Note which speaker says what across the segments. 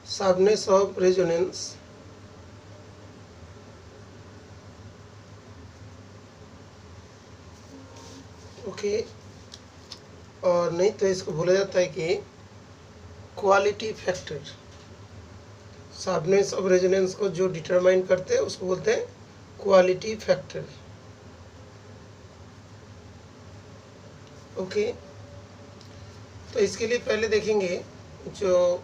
Speaker 1: sharpness of resonance okay और नहीं तो इसको बोला जाता है कि quality factor. Sharpness of resonance को जो डिटरमाइन करते हैं उसको बोलते हैं क्वालिटी फैक्टर। ओके तो इसके लिए पहले देखेंगे जो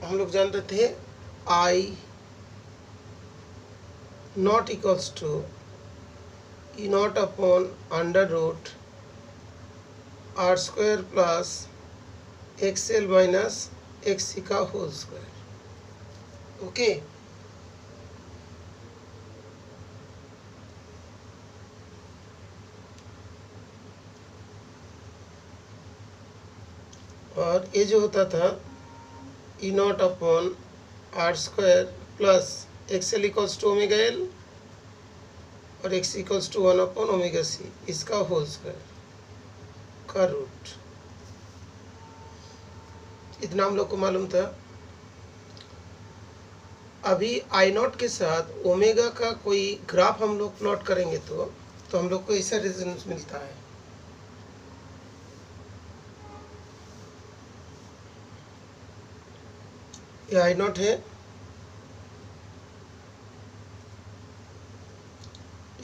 Speaker 1: हम लोग जानते थे I not equals to E not upon under root R square plus X L minus X C का होल स्क्वायर। ओके और ये जो होता था E not upon R square plus X L equals to omega L और X equals to 1 upon omega C, इसका whole square का root. इतना हम लोग को मालूम था। अभी आई नॉट के साथ ओमेगा का कोई ग्राफ हम लोग प्लॉट करेंगे तो हम लोग को ऐसा रेजोनेंस मिलता है। ये आई नॉट है,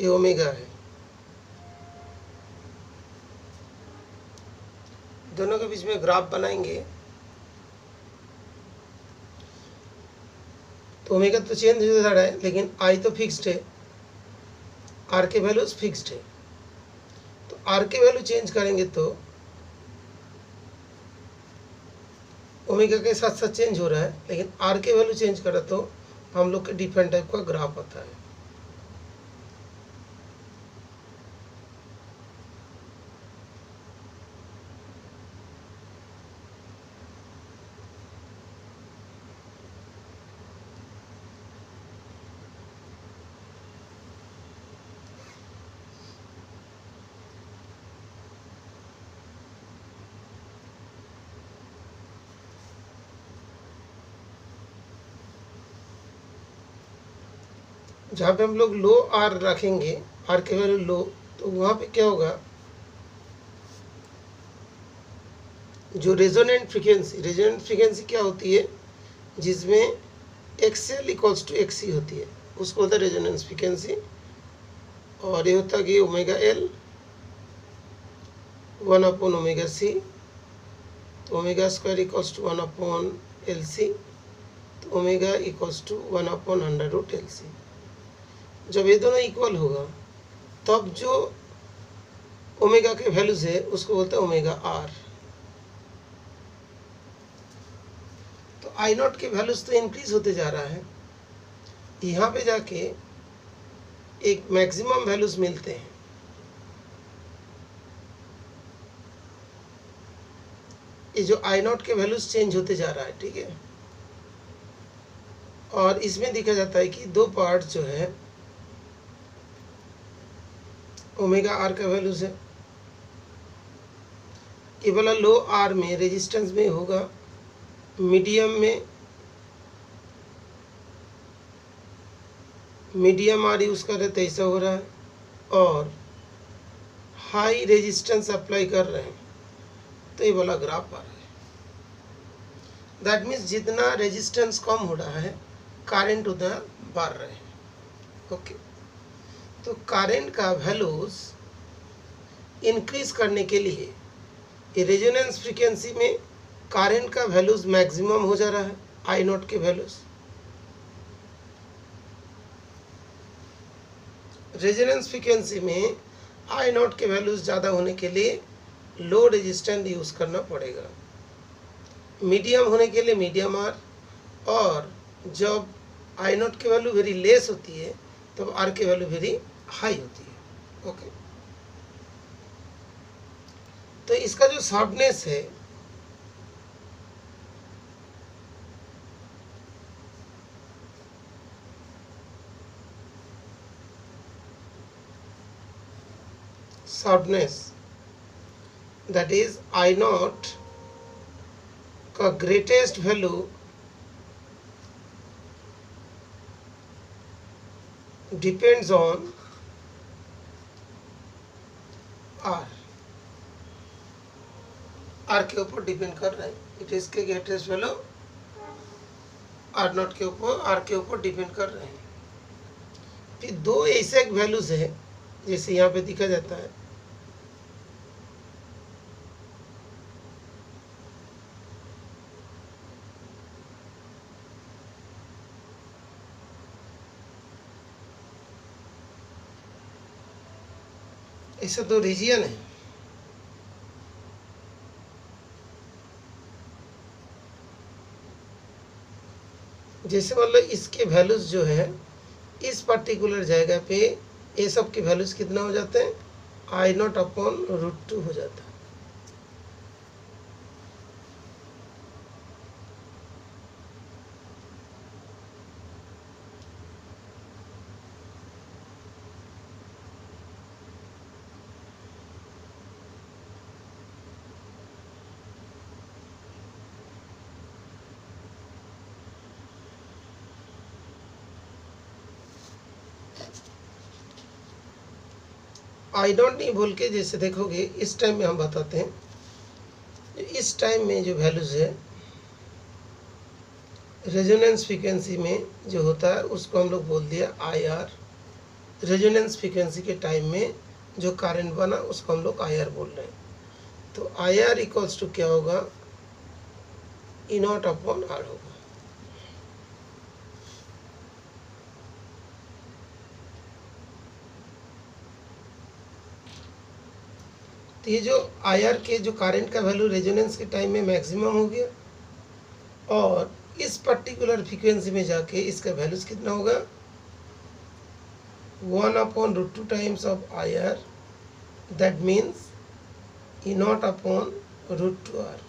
Speaker 1: ये ओमेगा है, दोनों के बीच में ग्राफ बनाएंगे तो ओमेगा तो चेंज हो जा रहा है लेकिन आई तो फिक्स्ड है, आर के वैल्यूज फिक्स्ड है। तो आर के वैल्यू चेंज करेंगे तो ओमेगा के साथ साथ चेंज हो रहा है, लेकिन आर के वैल्यू चेंज करा तो हम लोग के डिफरेंट टाइप का ग्राफ आता है। जहाँ पे हम लोग लो आर रखेंगे, आर के वैल्यू लो, तो वहाँ पे क्या होगा, जो रेजोनेंट फ्रीक्वेंसी क्या होती है जिसमें X L equals to X C होती है, उसको बोलते हैं रेजोनेंस फ्रीक्वेंसी। और ये होता है कि omega L 1 upon omega C, तो omega square equals to 1 upon L C, तो omega equals to 1 upon under root L C. जब ये दोनों इक्वल होगा तब जो ओमेगा के वैल्यूज है उसको बोलते हैं ओमेगा आर। तो आई नॉट के वैल्यूज तो इंक्रीज होते जा रहा है, यहाँ पे जाके एक मैक्सिमम वैल्यूज मिलते हैं। ये जो आई नॉट के वैल्यूज चेंज होते जा रहा है, ठीक है। और इसमें देखा जाता है कि दो पार्ट जो है ओमेगा आर का वैल्यूज है, ये वाला लो आर में रेजिस्टेंस में होगा, मीडियम आर यूज कर रहे तो ऐसा हो रहा है, और हाई रेजिस्टेंस अप्लाई कर रहे हैं तो ये वाला ग्राफ आ रहा है। दैट मीन्स जितना रेजिस्टेंस कम हो रहा है करंट उतना बढ़ रहे हैं। ओके तो करंट का वैल्यूज इंक्रीज करने के लिए ये रेजोनेंस फ्रीक्वेंसी में करंट का वैल्यूज मैक्सिमम हो जा रहा है, आई नॉट के वैल्यूज। रेजोनेंस फ्रीक्वेंसी में आई नॉट के वैल्यूज ज़्यादा होने के लिए लो रेजिस्टेंस यूज़ करना पड़ेगा, मीडियम होने के लिए मीडियम आर, और जब आई नॉट की वैल्यू वेरी लेस होती है तब आर की वैल्यू वेरी हाई होती है। ओके तो इसका जो शार्पनेस है that is I naught का greatest value depends on R, R के ऊपर डिपेंड कर रहा है। इट इज के ग्रेटेस्ट वैल्यू आर नॉट के ऊपर, आर के ऊपर डिपेंड कर रहे हैं। फिर दो ऐसे वैल्यूज है जैसे यहाँ पे दिखा जाता है, ऐसा दो रीजियन है। जैसे मतलब इसके वैल्यूज जो है इस पर्टिकुलर जगह पे ये सब के वैल्यूज कितना हो जाते हैं, आई नॉट अपॉन रूट 2 हो जाता है। आई डोंट नहीं बोल के जैसे देखोगे इस टाइम में हम बताते हैं, इस टाइम में जो वैल्यूज है रेजोनेंस फ्रीक्वेंसी में जो होता है उसको हम लोग बोल दिया आई आर। रेजोनेंस फ्रीक्वेंसी के टाइम में जो करंट बना उसको हम लोग आई आर बोल रहे हैं। तो आई आर इक्वल्स टू क्या होगा, ई नॉट अपॉन आर होगा। तो ये जो आई आर के जो करंट का वैल्यू रेजोनेंस के टाइम में मैक्सिमम हो गया, और इस पर्टिकुलर फ्रीक्वेंसी में जाके इसका वैल्यूज कितना होगा, 1/√2 times of I R, that means E not upon √2 R,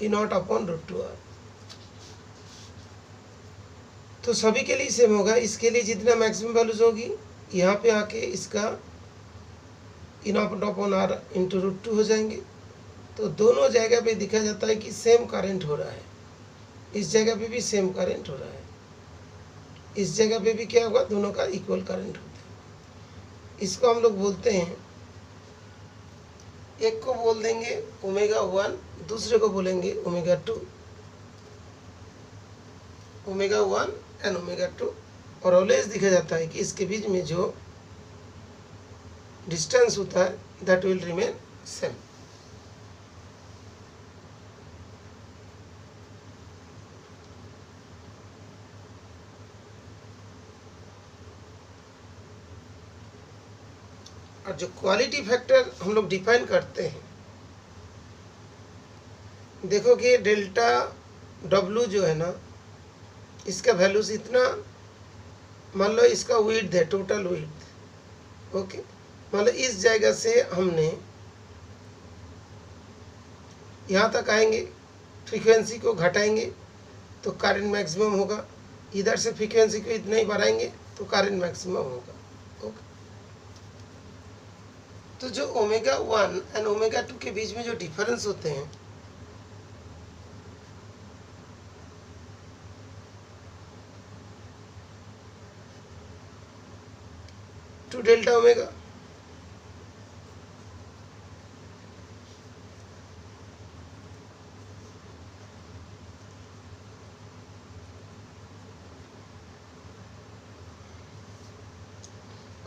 Speaker 1: E not upon √2 R. तो सभी के लिए सेम होगा। इसके लिए जितना मैक्सिमम वैल्यूज होगी यहाँ पे आके इसका ई नॉट अपॉन आर इंटू √2 हो जाएंगे। तो दोनों जगह पे दिखा जाता है कि सेम करंट हो रहा है। इस जगह पे भी सेम करंट हो रहा है, इस जगह पे भी क्या होगा, दोनों का इक्वल करंट होता है। इसको हम लोग बोलते हैं, एक को बोल देंगे ω1, दूसरे को बोलेंगे ω2, ω1 एंड ω2। और ऑलवेज दिखा जाता है कि इसके बीच में जो डिस्टेंस होता है दैट विल रिमेन सेम। और जो क्वालिटी फैक्टर हम लोग डिफाइन करते हैं, देखो कि डेल्टा डब्लू जो है ना, इसका वैल्यूज इतना, मान लो इसका विड्थ है, टोटल विड्थ, ओके। मान लो इस जगह से हमने यहाँ तक आएंगे, फ्रीक्वेंसी को घटाएंगे तो करंट मैक्सिमम होगा, इधर से फ्रीक्वेंसी को इतना ही बढ़ाएंगे तो करंट मैक्सिमम होगा, ओके। तो जो ω1 एंड ω2 के बीच में जो डिफरेंस होते हैं, टू डेल्टा ओमेगा,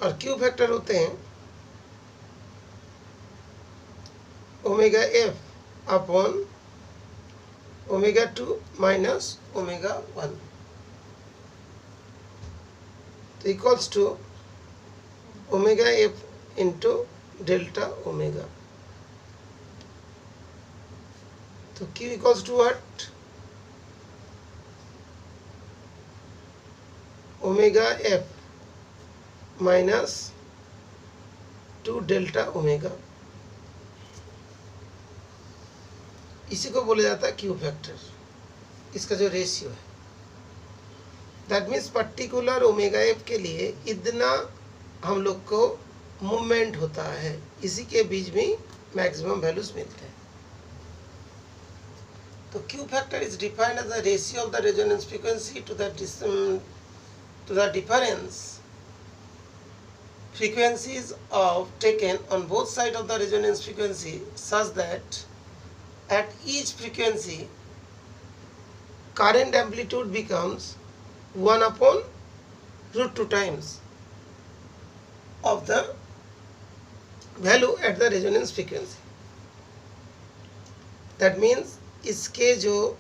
Speaker 1: और क्यू फैक्टर होते हैं ω(f) अपॉन ω2 माइनस ω1, तो equals to ω(f) into delta omega. तो Q equals to what, ω(f) minus 2 delta omega. इसी को बोला जाता है क्यू फैक्टर, इसका जो रेशियो है। दैट मीन्स पर्टिकुलर ω(f) के लिए इतना हम लोग को मूवमेंट होता है, इसी के बीच में मैक्सिमम वैल्यूज मिलते हैं। तो Q factor is defined as the ratio of the resonance frequency to the difference frequencies of taken on both sides of the resonance frequency, such that at each frequency current amplitude becomes 1 upon root 2 times of the value at the resonance frequency. That means इसके जो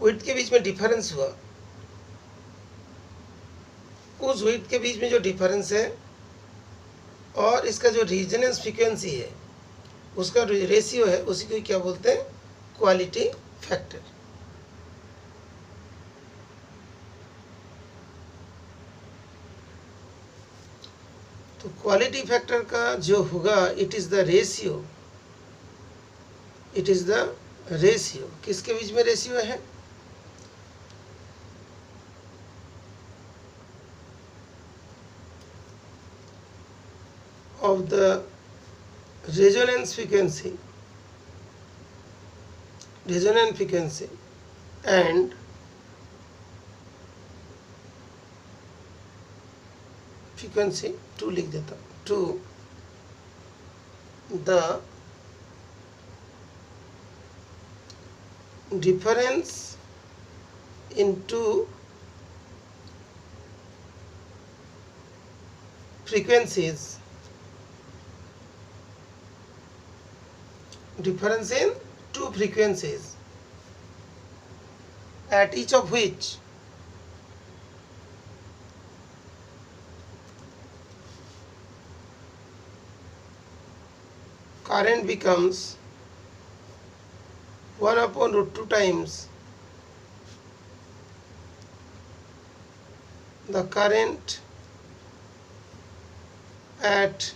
Speaker 1: width के बीच में difference हुआ, उस width के बीच में जो difference है और इसका जो रेजोनेंस फ्रीक्वेंसी है उसका रेशियो है, उसी को क्या बोलते हैं? Quality factor. तो क्वालिटी फैक्टर का जो होगा, it is the ratio, it is the ratio, किसके बीच में रेशियो है? Of the resonance frequency and frequency 2 लिख देता हूँ, to the difference into frequencies, difference in two frequencies at each of which current becomes 1 upon root 2 times the current at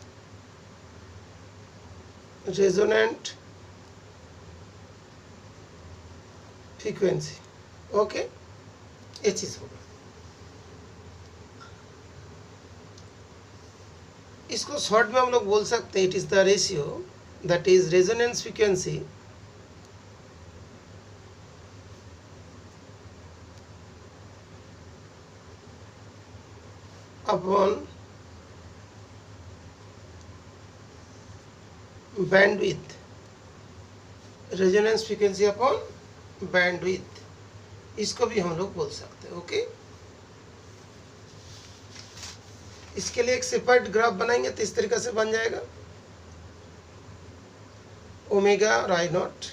Speaker 1: resonant frequency। Okay, ये चीज होगा। इसको short में हम लोग बोल सकते हैं, it is the ratio that is resonance frequency upon bandwidth, resonance frequency upon bandwidth, इसको भी हम लोग बोल सकते हैं। ओके, इसके लिए एक सेपरेट ग्राफ बनाएंगे तो इस तरीके से बन जाएगा। ओमेगा और आई नॉट,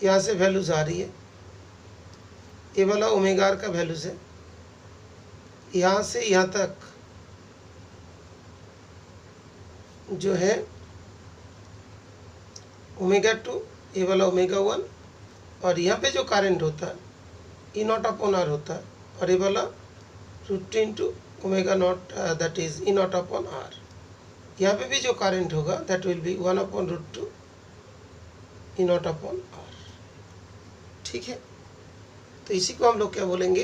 Speaker 1: यहाँ से वैल्यूज आ रही है, ये वाला ओमेगा आर का वैल्यूज है, यहाँ से यहाँ तक जो है ओमेगा 2, ये वाला ओमेगा 1, और यहाँ पे जो करंट होता है ई नॉट अपॉन आर होता है, और ये वाला root into omega naught, that is E not upon R. यहाँ पे भी जो करंट होगा that will be 1 upon root 2 E not upon R. ठीक है, तो इसी को हम लोग क्या बोलेंगे?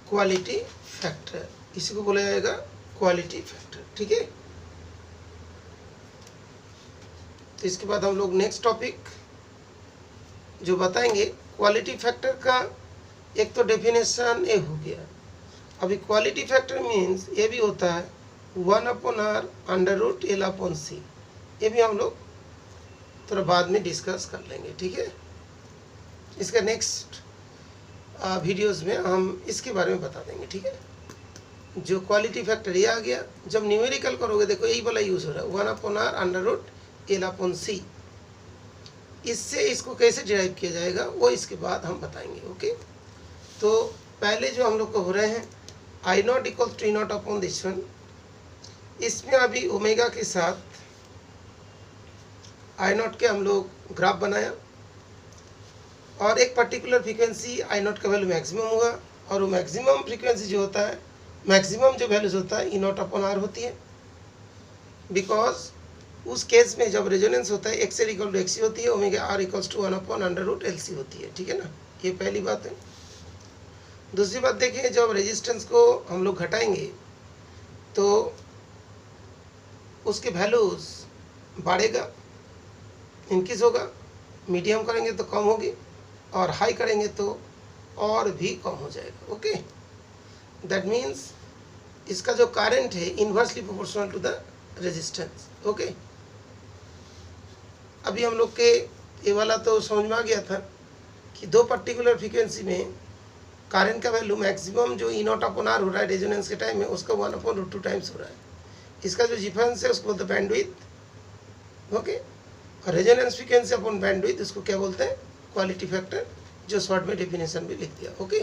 Speaker 1: क्वालिटी फैक्टर, इसी को बोला जाएगा क्वालिटी फैक्टर। ठीक है, तो इसके बाद हम लोग नेक्स्ट टॉपिक जो बताएंगे, क्वालिटी फैक्टर का एक तो डेफिनेशन ये हो गया। अभी क्वालिटी फैक्टर मीन्स ये भी होता है 1 upon R under root L upon C, ये भी हम लोग थोड़ा बाद में डिस्कस कर लेंगे। ठीक है, इसका नेक्स्ट वीडियोस में हम इसके बारे में बता देंगे। ठीक है, जो क्वालिटी फैक्टर ये आ गया, जब न्यूमेरिकल करोगे देखो यही वाला यूज़ हो रहा है 1 upon R under root L upon C. इससे इसको कैसे डिराइव किया जाएगा वो इसके बाद हम बताएंगे। ओके, तो पहले जो हम लोग को हो रहे हैं I not equals to E not upon this one, इसमें अभी ओमेगा के साथ आई नॉट के हम लोग ग्राफ बनाया, और एक पर्टिकुलर फ्रीक्वेंसी आई नॉट का वैल्यू मैक्सिमम होगा, और वो मैक्सिमम फ्रीक्वेंसी जो होता है, मैक्सिमम जो वैल्यूज होता है ई नॉट अपॉन आर होती है, बिकॉज उस केस में जब रेजोनेंस होता है X L equal to X C होती है, omega R equals to 1 upon under root L C होती है। ठीक है ना, ये पहली बात है। दूसरी बात देखिए, जब रेजिस्टेंस को हम लोग घटाएंगे तो उसके वैल्यूज बढ़ेगा, इंक्रीज होगा, मीडियम करेंगे तो कम होगी, और हाई करेंगे तो और भी कम हो जाएगा। ओके, दैट मीन्स इसका जो करंट है inversely proportional to the resistance. Okay, अभी हम लोग के ये वाला तो समझ में आ गया था कि दो पर्टिकुलर फ्रीक्वेंसी में करंट का वैल्यू मैक्सिमम जो ई नॉट अपॉन आर हो रहा है रेजोनेंस के टाइम में, उसका 1/√2 टाइम्स हो रहा है। इसका जो डिफरेंस है उसको बोलते हैं बैंडविड्थ। ओके, और रेजोनेंस फ्रीक्वेंसी अपॉन बैंडविड्थ इसको क्या बोलते हैं? क्वालिटी फैक्टर, जो शॉर्ट में डेफिनेशन भी लिख दिया। ओके।